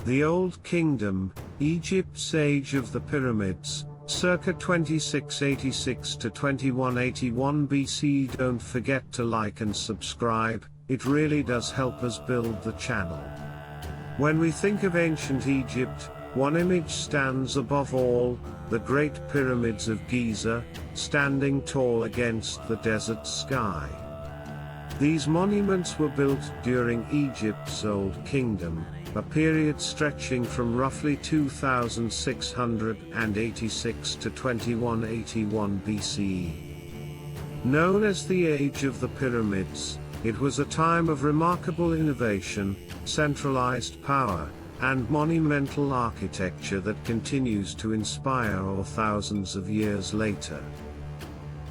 The Old Kingdom, Egypt's Age of the Pyramids, circa 2686 to 2181 BC. Don't forget to like and subscribe, it really does help us build the channel. When we think of ancient Egypt, one image stands above all: the Great Pyramids of Giza, standing tall against the desert sky. These monuments were built during Egypt's Old Kingdom, a period stretching from roughly 2686 to 2181 BCE. Known as the Age of the Pyramids, it was a time of remarkable innovation, centralized power, and monumental architecture that continues to inspire awe thousands of years later.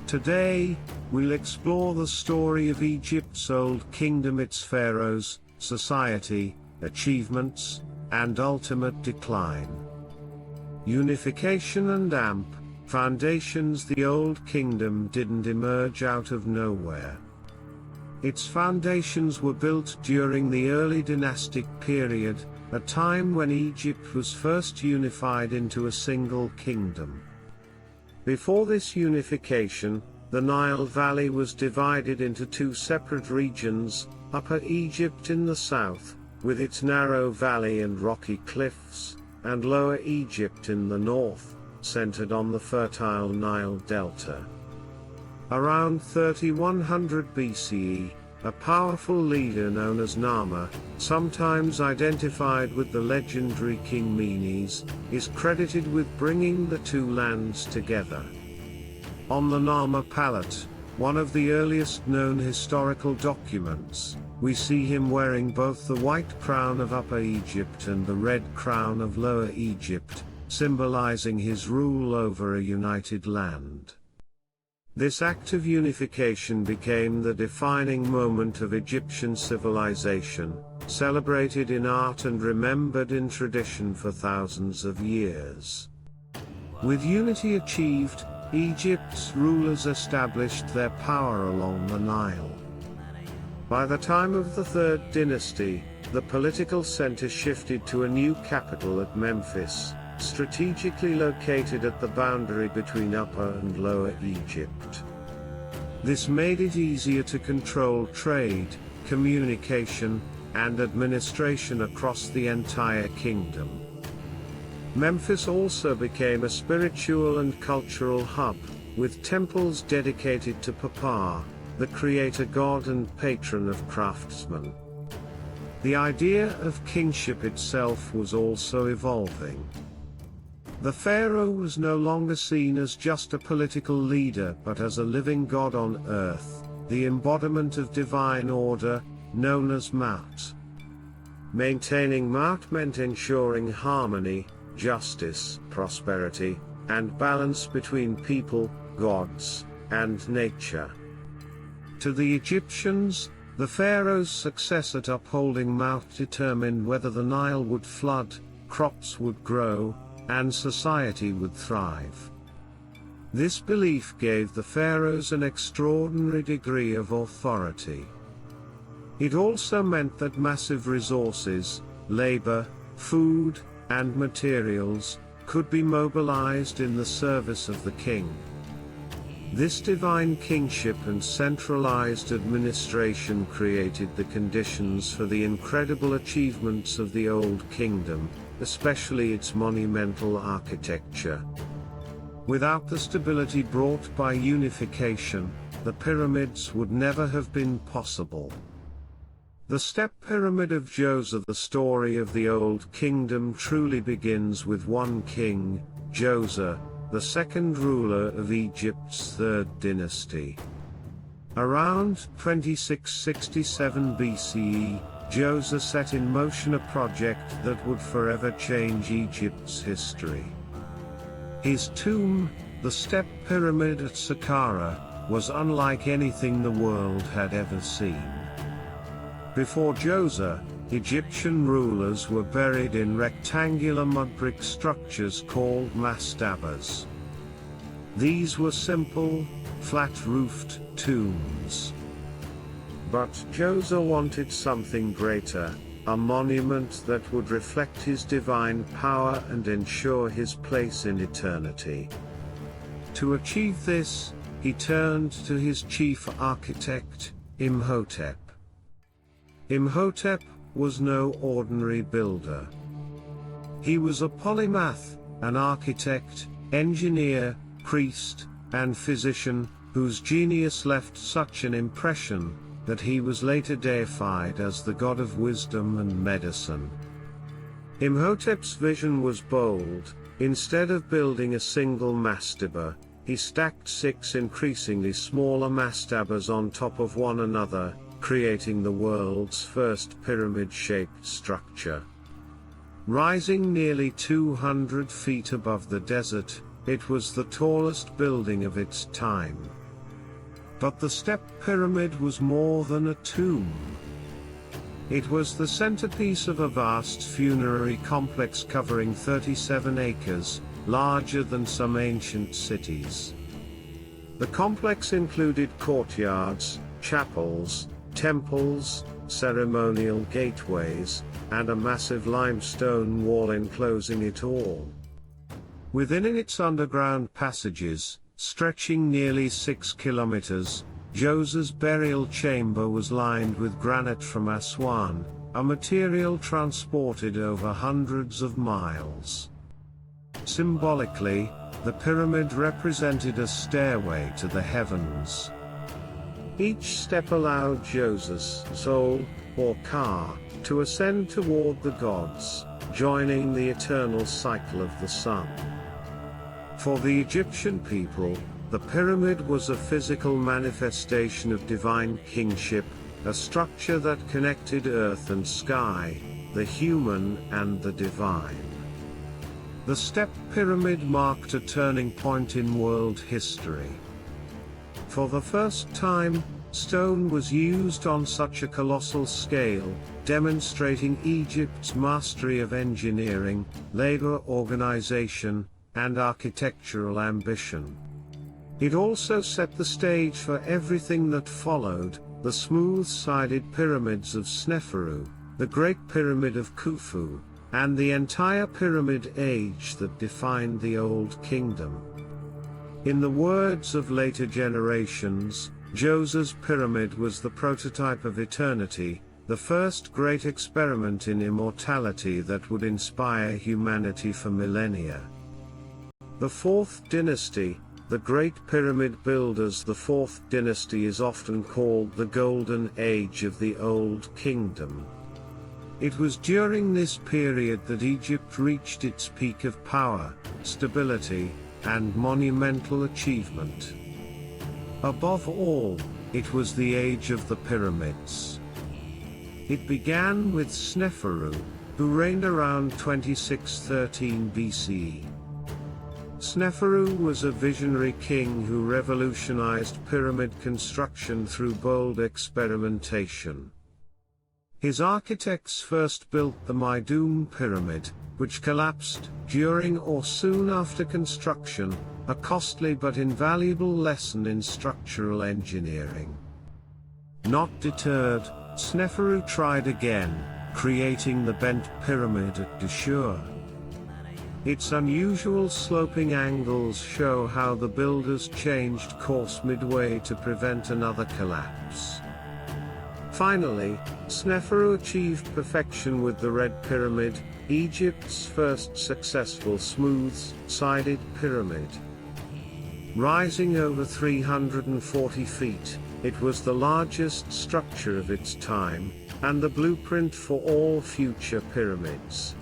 Today, we'll explore the story of Egypt's Old Kingdom, its pharaohs, society, achievements, and ultimate decline. Unification and foundations. The Old Kingdom didn't emerge out of nowhere. Its foundations were built during the early dynastic period, a time when Egypt was first unified into a single kingdom. Before this unification, the Nile Valley was divided into two separate regions: Upper Egypt in the south, with its narrow valley and rocky cliffs, and Lower Egypt in the north, centered on the fertile Nile Delta. Around 3100 BCE, a powerful leader known as Nama, sometimes identified with the legendary King Menes, is credited with bringing the two lands together. On the Nama palette, one of the earliest known historical documents, we see him wearing both the white crown of Upper Egypt and the red crown of Lower Egypt, symbolizing his rule over a united land. This act of unification became the defining moment of Egyptian civilization, celebrated in art and remembered in tradition for thousands of years. With unity achieved, Egypt's rulers established their power along the Nile. By the time of the Third Dynasty, the political center shifted to a new capital at Memphis, strategically located at the boundary between Upper and Lower Egypt. This made it easier to control trade, communication, and administration across the entire kingdom. Memphis also became a spiritual and cultural hub, with temples dedicated to Papa, the creator god and patron of craftsmen. The idea of kingship itself was also evolving. The pharaoh was no longer seen as just a political leader but as a living god on earth, the embodiment of divine order, known as Maat. Maintaining Maat meant ensuring harmony, justice, prosperity, and balance between people, gods, and nature. To the Egyptians, the pharaoh's success at upholding Maat determined whether the Nile would flood, crops would grow, and society would thrive. This belief gave the pharaohs an extraordinary degree of authority. It also meant that massive resources, labor, food, and materials, could be mobilized in the service of the king. This divine kingship and centralized administration created the conditions for the incredible achievements of the Old Kingdom, especially its monumental architecture. Without the stability brought by unification, the pyramids would never have been possible. The Step Pyramid of Djoser. The story of the Old Kingdom truly begins with one king, Djoser, the second ruler of Egypt's Third Dynasty. Around 2667 BCE, Djoser set in motion a project that would forever change Egypt's history. His tomb, the Step Pyramid at Saqqara, was unlike anything the world had ever seen. Before Djoser, Egyptian rulers were buried in rectangular mud-brick structures called mastabas. These were simple, flat-roofed tombs. But Djoser wanted something greater, a monument that would reflect his divine power and ensure his place in eternity. To achieve this, he turned to his chief architect, Imhotep. Imhotep was no ordinary builder. He was a polymath, an architect, engineer, priest, and physician, whose genius left such an impression that he was later deified as the god of wisdom and medicine. Imhotep's vision was bold. Instead of building a single mastaba, he stacked 6 increasingly smaller mastabas on top of one another, creating the world's first pyramid-shaped structure. Rising nearly 200 feet above the desert, it was the tallest building of its time. But the step pyramid was more than a tomb. It was the centerpiece of a vast funerary complex covering 37 acres, larger than some ancient cities. The complex included courtyards, chapels, temples, ceremonial gateways, and a massive limestone wall enclosing it all. Within its underground passages, stretching nearly 6 kilometers, Djoser's burial chamber was lined with granite from Aswan, a material transported over hundreds of miles. Symbolically, the pyramid represented a stairway to the heavens. Each step allowed Djoser's soul, or Ka, to ascend toward the gods, joining the eternal cycle of the sun. For the Egyptian people, the pyramid was a physical manifestation of divine kingship, a structure that connected earth and sky, the human and the divine. The step pyramid marked a turning point in world history. For the first time, stone was used on such a colossal scale, demonstrating Egypt's mastery of engineering, labor organization, and architectural ambition. It also set the stage for everything that followed: the smooth-sided pyramids of Sneferu, the Great Pyramid of Khufu, and the entire Pyramid Age that defined the Old Kingdom. In the words of later generations, Djoser's pyramid was the prototype of eternity, the first great experiment in immortality that would inspire humanity for millennia. The Fourth Dynasty, the Great Pyramid Builders. The Fourth Dynasty is often called the Golden Age of the Old Kingdom. It was during this period that Egypt reached its peak of power, stability, and monumental achievement. Above all, it was the age of the pyramids. It began with Sneferu, who reigned around 2613 BCE. Sneferu was a visionary king who revolutionized pyramid construction through bold experimentation. His architects first built the Meidum Pyramid, which collapsed during or soon after construction, a costly but invaluable lesson in structural engineering. Not deterred, Sneferu tried again, creating the bent pyramid at Djoser. Its unusual sloping angles show how the builders changed course midway to prevent another collapse. Finally, Sneferu achieved perfection with the Red Pyramid, Egypt's first successful smooth-sided pyramid. Rising over 340 feet, it was the largest structure of its time, and the blueprint for all future pyramids.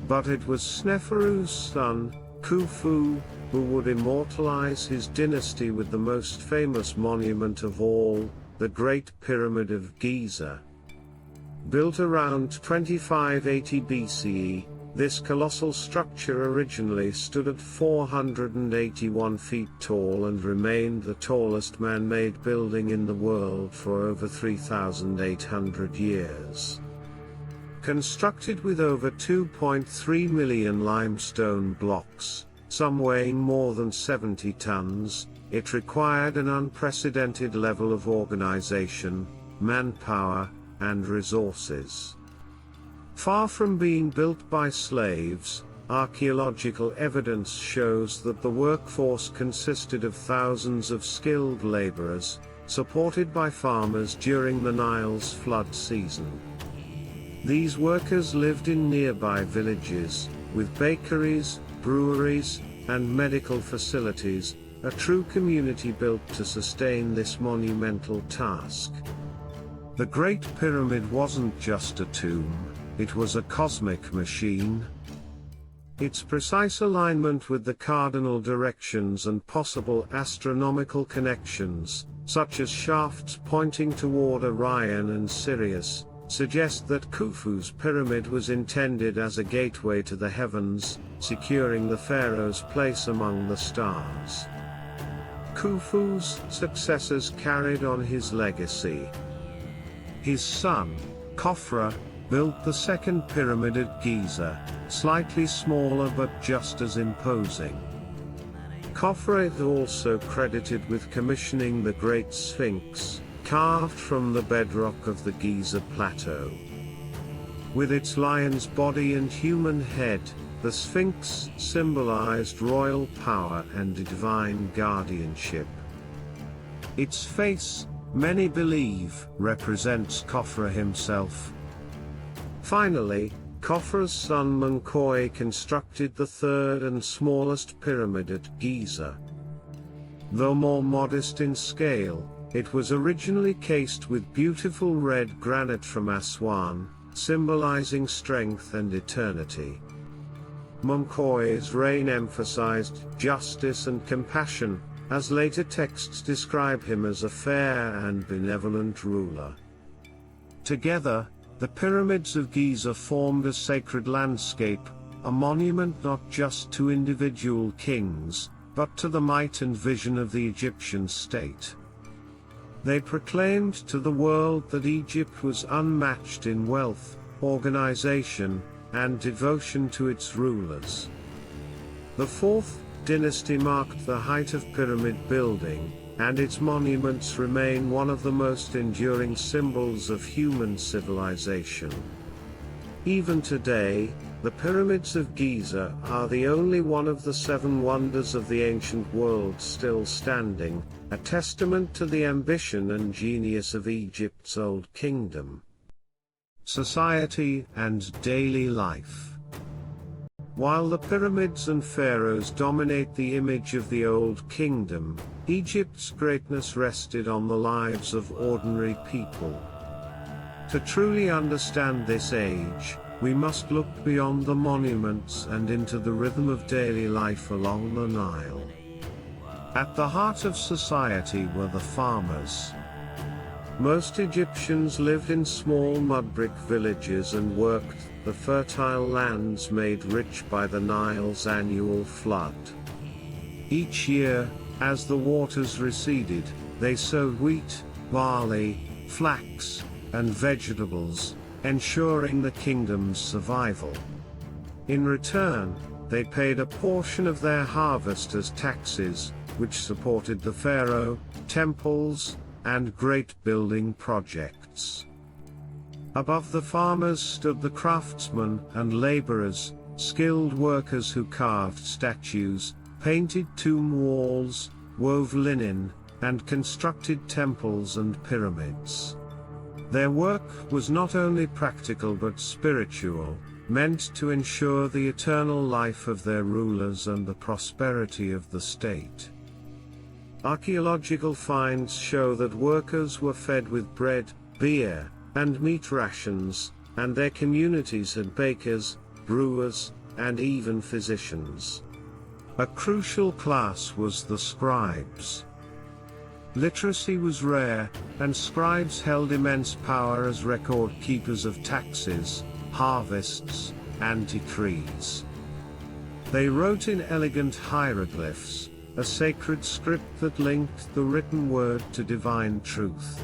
But it was Sneferu's son, Khufu, who would immortalize his dynasty with the most famous monument of all, the Great Pyramid of Giza. Built around 2580 BCE, this colossal structure originally stood at 481 feet tall and remained the tallest man-made building in the world for over 3,800 years. Constructed with over 2.3 million limestone blocks, some weighing more than 70 tons, it required an unprecedented level of organization, manpower, and resources. Far from being built by slaves, archaeological evidence shows that the workforce consisted of thousands of skilled laborers, supported by farmers during the Nile's flood season. These workers lived in nearby villages, with bakeries, breweries, and medical facilities, a true community built to sustain this monumental task. The Great Pyramid wasn't just a tomb, it was a cosmic machine. Its precise alignment with the cardinal directions and possible astronomical connections, such as shafts pointing toward Orion and Sirius, suggest that Khufu's pyramid was intended as a gateway to the heavens, securing the pharaoh's place among the stars. Khufu's successors carried on his legacy. His son, Khafre, built the second pyramid at Giza, slightly smaller but just as imposing. Khafre is also credited with commissioning the Great Sphinx, carved from the bedrock of the Giza Plateau. With its lion's body and human head, the Sphinx symbolized royal power and divine guardianship. Its face, many believe, represents Khafre himself. Finally, Khafre's son Menkaure constructed the third and smallest pyramid at Giza. Though more modest in scale, it was originally cased with beautiful red granite from Aswan, symbolizing strength and eternity. Menkaure's reign emphasized justice and compassion, as later texts describe him as a fair and benevolent ruler. Together, the pyramids of Giza formed a sacred landscape, a monument not just to individual kings, but to the might and vision of the Egyptian state. They proclaimed to the world that Egypt was unmatched in wealth, organization, and devotion to its rulers. The Fourth Dynasty marked the height of pyramid building, and its monuments remain one of the most enduring symbols of human civilization. Even today, the pyramids of Giza are the only one of the seven wonders of the ancient world still standing, a testament to the ambition and genius of Egypt's Old Kingdom. Society and daily life. While the pyramids and pharaohs dominate the image of the Old Kingdom, Egypt's greatness rested on the lives of ordinary people. To truly understand this age, we must look beyond the monuments and into the rhythm of daily life along the Nile. At the heart of society were the farmers. Most Egyptians lived in small mud-brick villages and worked the fertile lands made rich by the Nile's annual flood. Each year, as the waters receded, they sowed wheat, barley, flax, and vegetables, ensuring the kingdom's survival. In return, they paid a portion of their harvest as taxes, which supported the pharaoh, temples, and great building projects. Above the farmers stood the craftsmen and laborers, skilled workers who carved statues, painted tomb walls, wove linen, and constructed temples and pyramids. Their work was not only practical but spiritual, meant to ensure the eternal life of their rulers and the prosperity of the state. Archaeological finds show that workers were fed with bread, beer, and meat rations, and their communities had bakers, brewers, and even physicians. A crucial class was the scribes. Literacy was rare, and scribes held immense power as record keepers of taxes, harvests, and decrees. They wrote in elegant hieroglyphs, a sacred script that linked the written word to divine truth.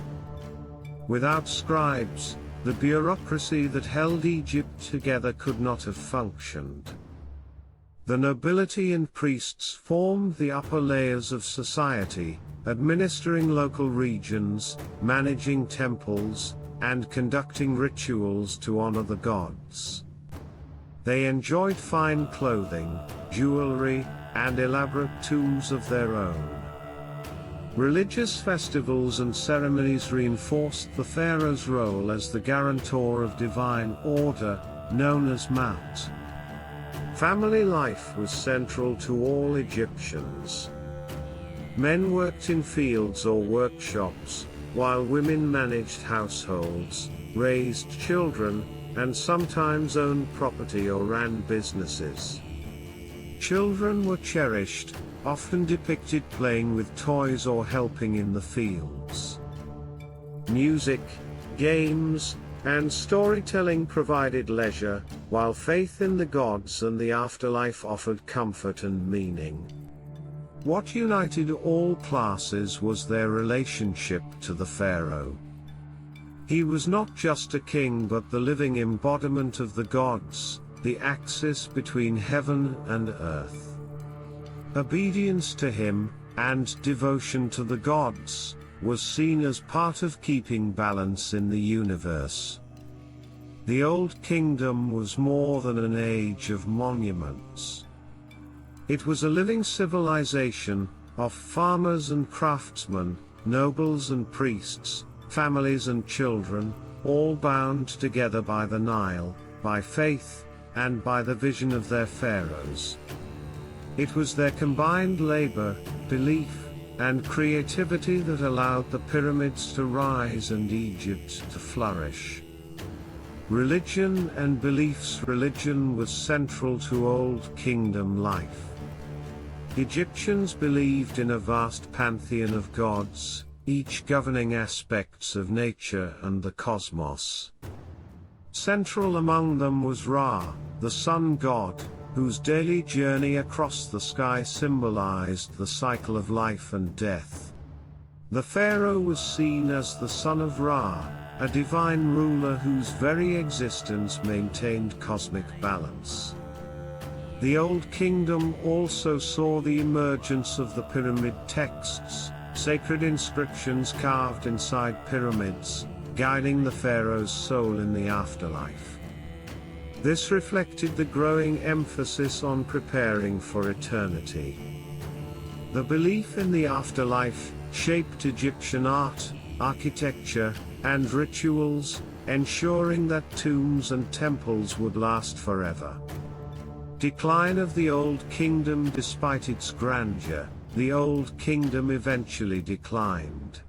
Without scribes, the bureaucracy that held Egypt together could not have functioned. The nobility and priests formed the upper layers of society, administering local regions, managing temples, and conducting rituals to honor the gods. They enjoyed fine clothing, jewelry, and elaborate tombs of their own. Religious festivals and ceremonies reinforced the pharaoh's role as the guarantor of divine order, known as Mount. Family life was central to all Egyptians. Men worked in fields or workshops, while women managed households, raised children, and sometimes owned property or ran businesses. Children were cherished, often depicted playing with toys or helping in the fields. Music, games, and storytelling provided leisure, while faith in the gods and the afterlife offered comfort and meaning. What united all classes was their relationship to the pharaoh. He was not just a king but the living embodiment of the gods, the axis between heaven and earth. Obedience to him, and devotion to the gods, was seen as part of keeping balance in the universe. The Old Kingdom was more than an age of monuments. It was a living civilization, of farmers and craftsmen, nobles and priests, families and children, all bound together by the Nile, by faith, and by the vision of their pharaohs. It was their combined labor, belief, and creativity that allowed the pyramids to rise and Egypt to flourish. Religion and beliefs. Religion was central to Old Kingdom life. Egyptians believed in a vast pantheon of gods, each governing aspects of nature and the cosmos. Central among them was Ra, the sun god, whose daily journey across the sky symbolized the cycle of life and death. The pharaoh was seen as the son of Ra, a divine ruler whose very existence maintained cosmic balance. The Old Kingdom also saw the emergence of the pyramid texts, sacred inscriptions carved inside pyramids, guiding the pharaoh's soul in the afterlife. This reflected the growing emphasis on preparing for eternity. The belief in the afterlife shaped Egyptian art, architecture, and rituals, ensuring that tombs and temples would last forever. Decline of the Old Kingdom. Despite its grandeur, the Old Kingdom eventually declined.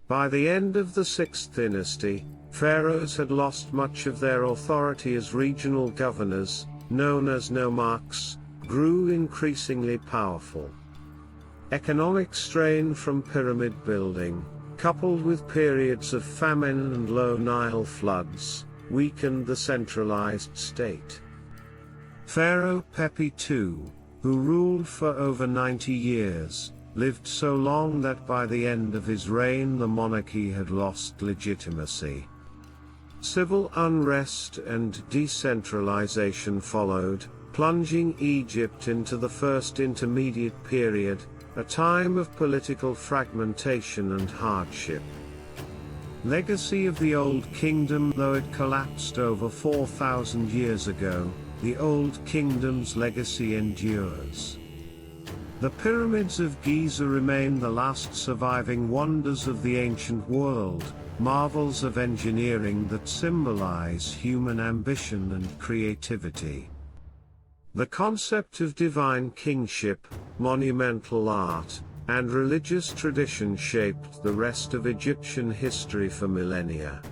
By the end of the 6th dynasty, pharaohs had lost much of their authority as regional governors, known as nomarchs, grew increasingly powerful. Economic strain from pyramid building, coupled with periods of famine and low Nile floods, weakened the centralized state. Pharaoh Pepi II, who ruled for over 90 years, lived so long that by the end of his reign the monarchy had lost legitimacy. Civil unrest and decentralization followed, plunging Egypt into the First Intermediate Period, a time of political fragmentation and hardship. Legacy of the Old Kingdom. Though it collapsed over 4,000 years ago, the Old Kingdom's legacy endures. The pyramids of Giza remain the last surviving wonders of the ancient world, marvels of engineering that symbolize human ambition and creativity. The concept of divine kingship, monumental art, and religious tradition shaped the rest of Egyptian history for millennia.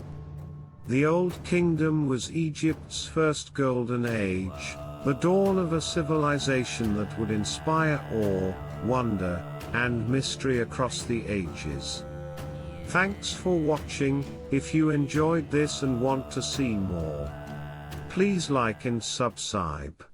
The Old Kingdom was Egypt's first golden age, the dawn of a civilization that would inspire awe, wonder, and mystery across the ages. Thanks for watching. If you enjoyed this and want to see more, please like and subscribe.